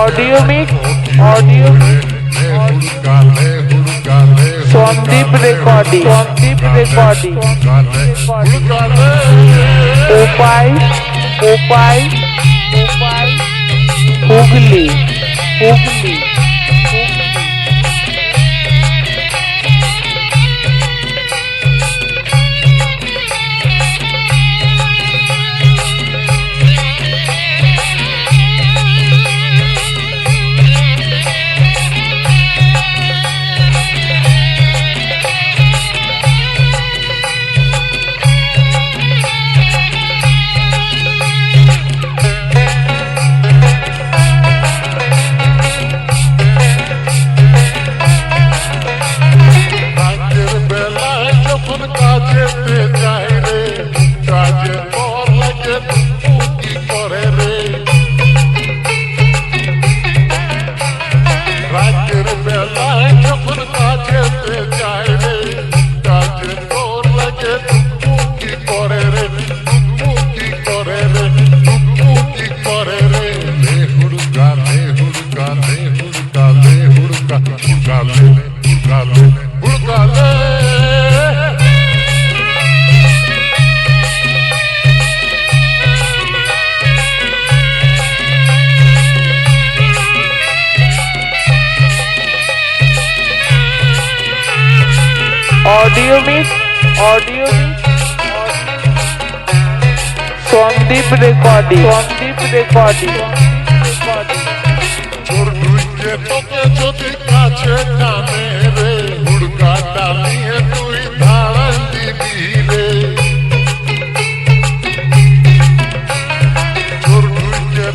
audio mix Sandeep recording उपाय Hooghly audio mix Sandeep recording তোকে যদি কাছে টানে রে হুড়কা টানিয়ে তুই ধাড়ান দিবি রে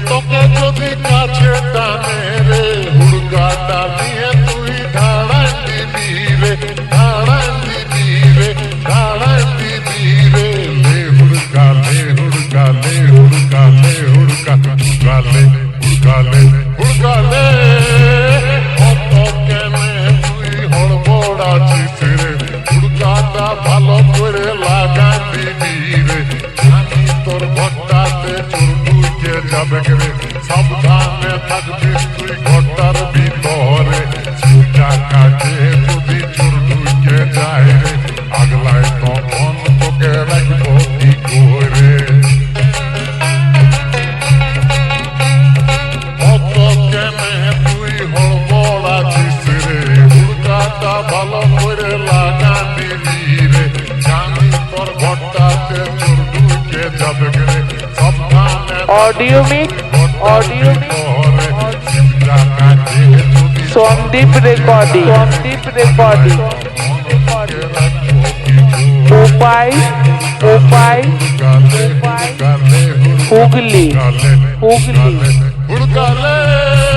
তোকে যদি কাছে টানে রে হুড়কা টানিয়ে তুই ধাড়ান দিবি রে লে হুড়কা ভালো করে লাগা দিবি রে আমি তোর ঘরটাতে চোর ঢুকে যাবে রে সাবধানে থাকবিস তুই ঘরটার ভিতরে কাছে যদি চোর ঢুকে যায় রে আগলায় তখন তোকে রাখবো কি করে অত কেনে তুই হড়বড় আছিস রে হুড়কাটা ভালো করে লাগা দিবি রে জানি তোর ঘরটাতে চোর ঢুকে যাবে রে সাবধানে ऑडियो मिक्स संदीप रिकॉर्डिंग उपाय हुगली हुड़का ले